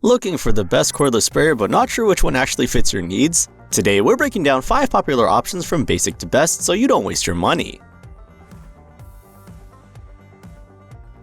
Looking for the best cordless sprayer but not sure which one actually fits your needs? Today we're breaking down 5 popular options from basic to best so you don't waste your money.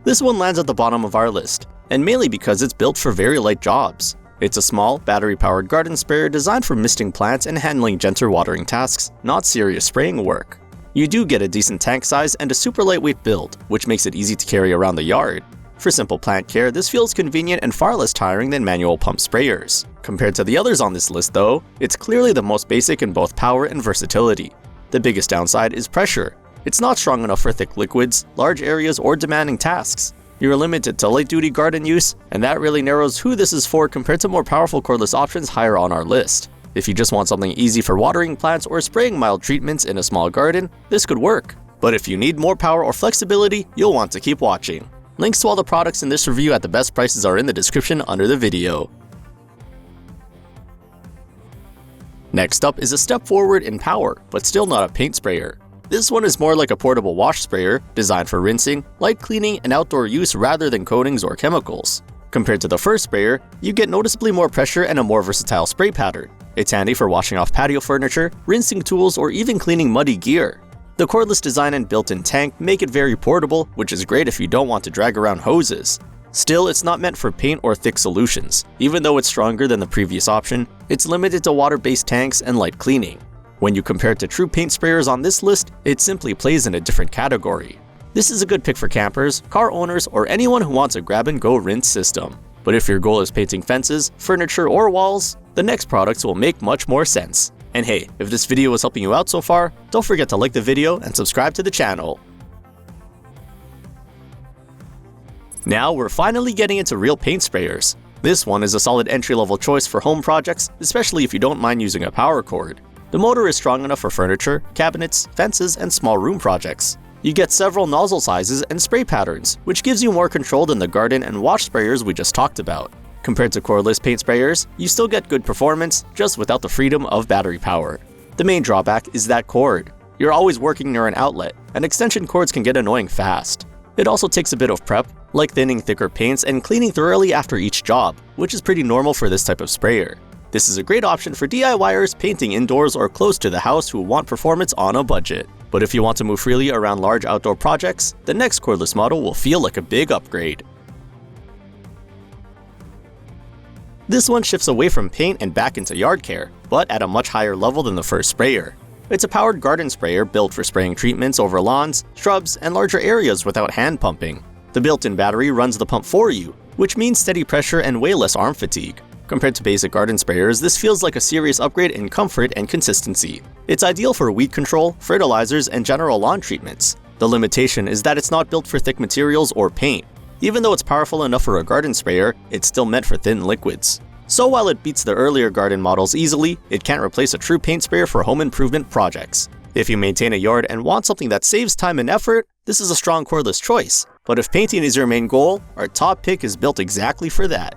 This one lands at the bottom of our list, and mainly because it's built for very light jobs. It's a small, battery-powered garden sprayer designed for misting plants and handling gentler watering tasks, not serious spraying work. You do get a decent tank size and a super lightweight build, which makes it easy to carry around the yard. For simple plant care, this feels convenient and far less tiring than manual pump sprayers. Compared to the others on this list though, it's clearly the most basic in both power and versatility. The biggest downside is pressure. It's not strong enough for thick liquids, large areas, or demanding tasks. You're limited to light-duty garden use, and that really narrows who this is for compared to more powerful cordless options higher on our list. If you just want something easy for watering plants or spraying mild treatments in a small garden, this could work. But if you need more power or flexibility, you'll want to keep watching. Links to all the products in this review at the best prices are in the description under the video. Next up is a step forward in power, but still not a paint sprayer. This one is more like a portable wash sprayer, designed for rinsing, light cleaning, and outdoor use rather than coatings or chemicals. Compared to the first sprayer, you get noticeably more pressure and a more versatile spray pattern. It's handy for washing off patio furniture, rinsing tools, or even cleaning muddy gear. The cordless design and built-in tank make it very portable, which is great if you don't want to drag around hoses. Still, it's not meant for paint or thick solutions. Even though it's stronger than the previous option, it's limited to water-based tanks and light cleaning. When you compare it to true paint sprayers on this list, it simply plays in a different category. This is a good pick for campers, car owners, or anyone who wants a grab-and-go rinse system. But if your goal is painting fences, furniture, or walls, the next products will make much more sense. And hey, if this video was helping you out so far, don't forget to like the video and subscribe to the channel. Now we're finally getting into real paint sprayers. This one is a solid entry-level choice for home projects, especially if you don't mind using a power cord. The motor is strong enough for furniture, cabinets, fences, and small room projects. You get several nozzle sizes and spray patterns, which gives you more control than the garden and wash sprayers we just talked about. Compared to cordless paint sprayers, you still get good performance, just without the freedom of battery power. The main drawback is that cord. You're always working near an outlet, and extension cords can get annoying fast. It also takes a bit of prep, like thinning thicker paints and cleaning thoroughly after each job, which is pretty normal for this type of sprayer. This is a great option for DIYers painting indoors or close to the house who want performance on a budget. But if you want to move freely around large outdoor projects, the next cordless model will feel like a big upgrade. This one shifts away from paint and back into yard care, but at a much higher level than the first sprayer. It's a powered garden sprayer built for spraying treatments over lawns, shrubs, and larger areas without hand pumping. The built-in battery runs the pump for you, which means steady pressure and way less arm fatigue. Compared to basic garden sprayers, this feels like a serious upgrade in comfort and consistency. It's ideal for weed control, fertilizers, and general lawn treatments. The limitation is that it's not built for thick materials or paint. Even though it's powerful enough for a garden sprayer, it's still meant for thin liquids. So while it beats the earlier garden models easily, it can't replace a true paint sprayer for home improvement projects. If you maintain a yard and want something that saves time and effort, this is a strong cordless choice. But if painting is your main goal, our top pick is built exactly for that.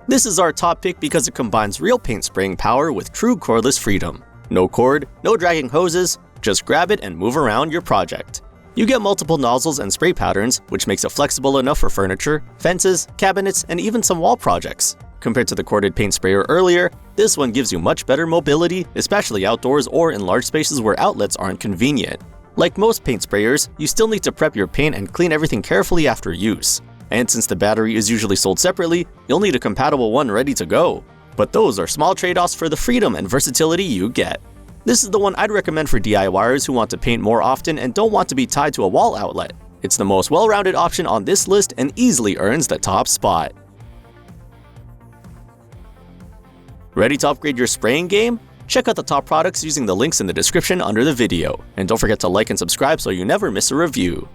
This is our top pick because it combines real paint spraying power with true cordless freedom. No cord, no dragging hoses, just grab it and move around your project. You get multiple nozzles and spray patterns, which makes it flexible enough for furniture, fences, cabinets, and even some wall projects. Compared to the corded paint sprayer earlier, this one gives you much better mobility, especially outdoors or in large spaces where outlets aren't convenient. Like most paint sprayers, you still need to prep your paint and clean everything carefully after use. And since the battery is usually sold separately, you'll need a compatible one ready to go. But those are small trade-offs for the freedom and versatility you get. This is the one I'd recommend for DIYers who want to paint more often and don't want to be tied to a wall outlet. It's the most well-rounded option on this list and easily earns the top spot. Ready to upgrade your spraying game? Check out the top products using the links in the description under the video. And don't forget to like and subscribe so you never miss a review.